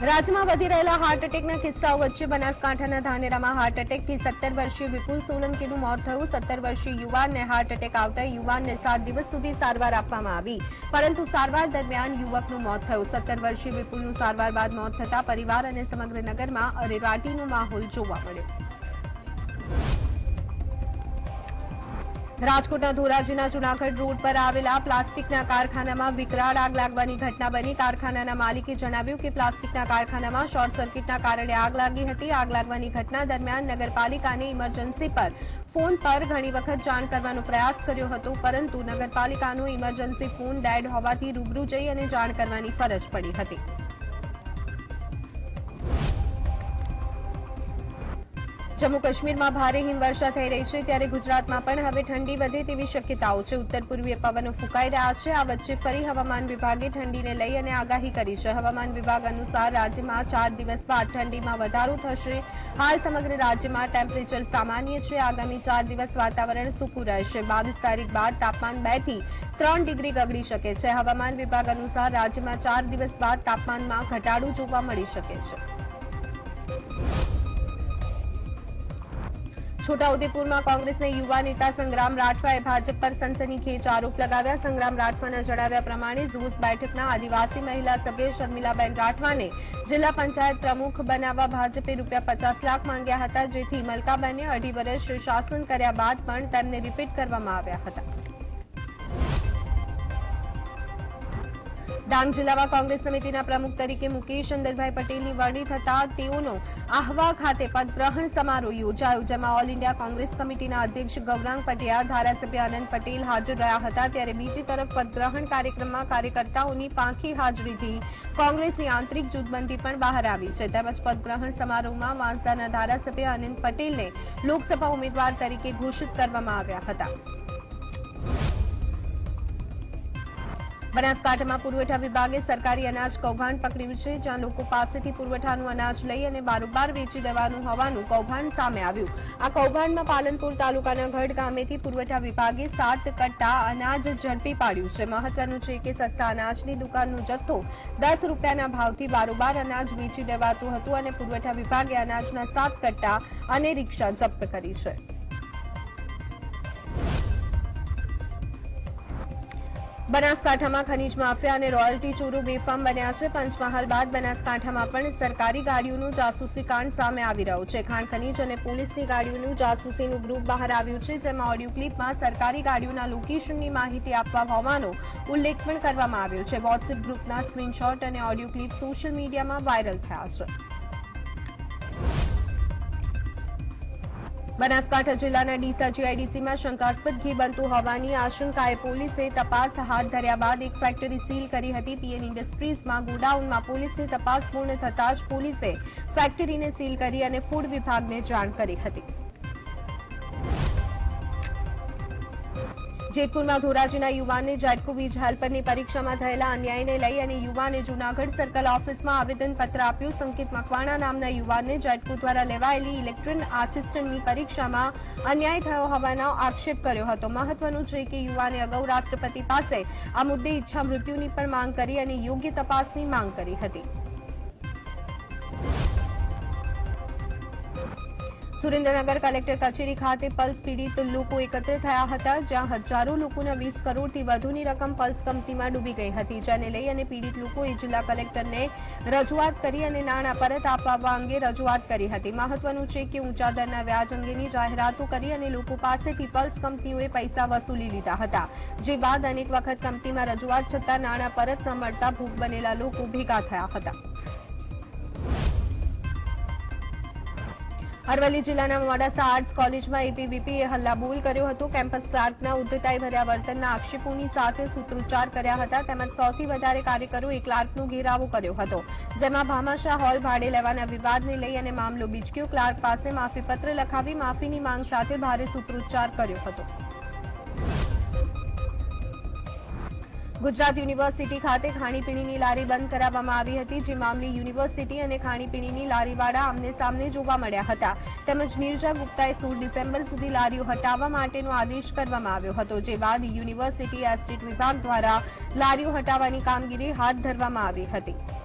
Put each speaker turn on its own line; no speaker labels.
રાજ્યમાં વધી રહેલા હાર્ટ એટેકના કિસ્સાઓ વચ્ચે બનાસકાંઠાના ધાનેરામાં હાર્ટ એટેકથી 17 વર્ષીય વિપુલ સોલંકીનું મોત થયું। 17 વર્ષીય યુવાનને હાર્ટ એટેક આવતા યુવાનને 7 દિવસ સુધી સારવાર આપવામાં આવી, પરંતુ સારવાર દરમિયાન યુવકનું મોત થયું। 17 વર્ષીય વિપુલનું સારવાર બાદ મોત થતા પરિવાર અને સમગ્ર નગરમાં અરેરાટીનો માહોલ જોવા મળ્યો। રાજકોટના ધોરાજીના જૂનાગઢ રોડ પર આવેલા પ્લાસ્ટિકના કારખાનામાં વિકરાળ આગ લાગવાની ઘટના બની। કારખાનાના માલિકે જણાવ્યું કે પ્લાસ્ટિકના કારખાનામાં શોર્ટ સર્કિટના કારણે આગ લાગી હતી। આગ લાગવાની ઘટના દરમિયાન નગરપાલિકાને ઇમરજન્સી પર ફોન પર ઘણી વખત જાણ કરવાનો પ્રયાસ કર્યો હતો, પરંતુ નગરપાલિકાનો ઇમરજન્સી ફોન ડેડ હોવાથી રૂબરૂ જઈ અને જાણ કરવાની ફરજ પડી હતી। જમ્મુ કાશ્મીરમાં ભારે હિમવર્ષા થઈ રહી છે, ત્યારે ગુજરાતમાં પણ હવે ઠંડી વધે તેવી શક્યતાઓ છે। ઉત્તર પૂર્વીય પવનો ફૂંકાઈ રહ્યા છે। આ વચ્ચે ફરી હવામાન વિભાગે ઠંડીને લઈ અને આગાહી કરી છે। હવામાન વિભાગ અનુસાર રાજ્યમાં 4 દિવસ બાદ ઠંડીમાં વધારો થશે। હાલ સમગ્ર રાજ્યમાં ટેમ્પરેચર સામાન્ય છે। આગામી 4 દિવસ વાતાવરણ સૂકું રહેશે। 22 તારીખ બાદ તાપમાન 2 થી 3 ડિગ્રી ગગડી શકે છે। હવામાન વિભાગ અનુસાર રાજ્યમાં 4 દિવસ બાદ તાપમાનમાં ઘટાડો જોવા મળી શકે છે। છોટાઉદેપુરમાં કોંગ્રેસના યુવા નેતા સંગ્રામ રાઠવાએ ભાજપ પર સનસનીખેજ આરોપ લગાવ્યા। સંગ્રામ રાઠવાના જણાવ્યા પ્રમાણે ઝુસ બેઠકના આદિવાસી મહિલા સભ્ય શર્મિલાબેન રાઠવાને જિલ્લા પંચાયત પ્રમુખ બનાવવા ભાજપે ₹50 લાખ માંગ્યા હતા, જેથી મલકાબેને 2.5 વર્ષ શાસન કર્યા બાદ પણ તેમને રિપીટ કરવામાં આવ્યા હતા। ડાંગ જિલ્લામાં કોંગ્રેસ સમિતિના પ્રમુખ તરીકે મુકેશ ચંદરભાઈ પટેલની વરણી થતા તેઓનો આહવા ખાતે પદગ્રહણ સમારોહ યોજાયો, જેમાં ઓલ ઇન્ડિયા કોંગ્રેસ કમિટીના અધ્યક્ષ ગૌરાંગ પટિયા, ધારાસભ્ય અનંત પટેલ હાજર રહ્યા હતા। ત્યારે બીજી તરફ પદગ્રહણ કાર્યક્રમમાં કાર્યકર્તાઓની પાંખી હાજરીથી કોંગ્રેસની આંતરિક જૂથબંધી પણ બહાર આવી છે। તેમજ પદગ્રહણ સમારોહમાં વાંસદાના ધારાસભ્ય અનંત પટેલને લોકસભા ઉમેદવાર તરીકે ઘોષિત કરવામાં આવ્યા હતા। બનાસકાંઠામાં પુરવઠા વિભાગે સરકારી અનાજ કૌભાંડ પકડ્યું છે, જ્યાં લોકો પાસેથી પુરવઠાનું અનાજ લઈ અને બારોબાર વેચી દેવાનું હોવાનું કૌભાંડ સામે આવ્યું। આ કૌભાંડમાં પાલનપુર તાલુકાના ગઢ ગામેથી પુરવઠા વિભાગે 7 કટ્ટા અનાજ ઝડપી પાડ્યું છે। મહત્વનું છે કે સસ્તા અનાજની દુકાનનો જથ્થો 10 રૂપિયાના ભાવથી બારોબાર અનાજ વેચી દેવાતું હતું અને પુરવઠા વિભાગે અનાજના 7 કટ્ટા અને રિક્ષા જપ્ત કરી છે। બનાસકાંઠામાં ખનીજ માફિયા અને રોયલ્ટી ચોરો બેફામ બન્યા છે। પંચમહાલ બાદ બનાસકાંઠામાં પણ સરકારી ગાડીઓનું જાસૂસી કાંડ સામે આવી રહ્યો છે। ખાણ ખનીજ અને પોલીસની ગાડીઓનું જાસૂસીનું ગ્રુપ બહાર આવ્યું છે, જેમાં ઓડિયો ક્લિપમાં સરકારી ગાડીઓના લોકેશનની માહિતી આપવા હોવાનો ઉલ્લેખ પણ કરવામાં આવ્યો છે। વોટ્સએપ ગ્રુપના સ્ક્રીનશોટ અને ઓડિયો ક્લિપ સોશિયલ મીડિયામાં વાયરલ થયા છે। બનાસકાંઠા જિલ્લાના ડીસા જીઆઈડીસીમાં શંકાસ્પદ ઘી બનતું હોવાની આશંકાએ પોલીસે તપાસ હાથ ધર્યા બાદ એક ફેક્ટરી સીલ કરી હતી। પીએન ઇન્ડસ્ટ્રીઝમાં ગોડાઉનમાં પોલીસની તપાસ પૂર્ણ થતાં જ પોલીસે ફેક્ટરીને સીલ કરી અને ફૂડ વિભાગને જાણ કરી હતી। જેતપુરમાં ધોરાજીના યુવાનને જેટકો વીજ હેલ્પરની પરીક્ષામાં થયેલા અન્યાયને લઈ અને યુવાને જૂનાગઢ સર્કલ ઓફિસમાં આવેદનપત્ર આપ્યું। સંકેત મકવાણા નામના યુવાનને જેટકો દ્વારા લેવાયેલી ઇલેક્ટ્રિક આસિસ્ટન્ટની પરીક્ષામાં અન્યાય થયો હોવાનો આક્ષેપ કર્યો હતો। મહત્વનું છે કે યુવાને અગાઉ રાષ્ટ્રપતિ પાસે આ મુદ્દે ઈચ્છા મૃત્યુની પણ માંગ કરી અને યોગ્ય તપાસની માંગ કરી હતી। સુરેન્દ્રનગર કલેક્ટર કચેરી ખાતે પલ્સ પીડિત લોકો એકત્ર થયા હતા, જ્યાં હજારો લોકોના 20 કરોડથી વધુની રકમ પલ્સ કંપનીમાં ડૂબી ગઈ હતી, જેને લઈ અને પીડિત લોકોએ જિલ્લા કલેક્ટરને રજૂઆત કરી અને નાણાં પરત આપવા અંગે રજૂઆત કરી હતી। મહત્વનું છે કે ઊંચા દરના વ્યાજ અંગેની જાહેરાતો કરી અને લોકો પાસેથી પલ્સ કંપનીઓએ પૈસા વસૂલી લીધા હતા, જે બાદ અનેક વખત કંપનીમાં રજૂઆત છતાં નાણાં પરત ન મળતા ભૂખ બનેલા લોકો ભેગા થયા હતા। અરવલ્લી જિલ્લાના મોડાસા આર્ટ્સ કોલેજમાં એબીવીપીએ હલ્લાબોલ કર્યો હતો। કેમ્પસ ક્લાર્કના ઉદ્ધતાઈ ભર્યા વર્તનના આક્ષેપોની સાથે સૂત્રોચ્ચાર કર્યા હતા, તેમજ સૌથી વધારે કાર્યકરોએ ક્લાર્કનો ઘેરાવો કર્યો હતો, જેમાં ભામાશાહ હોલ ભાડે લેવાના વિવાદને લઈ અને મામલો બીચક્યો। ક્લાર્ક પાસે માફીપત્ર લખાવી માફીની માંગ સાથે ભારે સૂત્રોચ્ચાર કર્યો હતો। ગુજરાત યુનિવર્સિટી ખાતે ખાણીપીણીની લારી બંધ કરાવવામાં આવી હતી, જે મામલે યુનિવર્સિટી અને ખાણીપીણીની લારીવાળા આમને સામને જોવા મળ્યા હતા। તેમજ નીરજા ગુપ્તાએ 16 ડિસેમ્બર સુધી લારીઓ હટાવવા માટેનો આદેશ કરવામાં આવ્યો હતો, જે બાદ યુનિવર્સિટી એસ્ટેટ વિભાગ દ્વારા લારીઓ હટાવવાની કામગીરી હાથ ધરવામાં આવી હતી।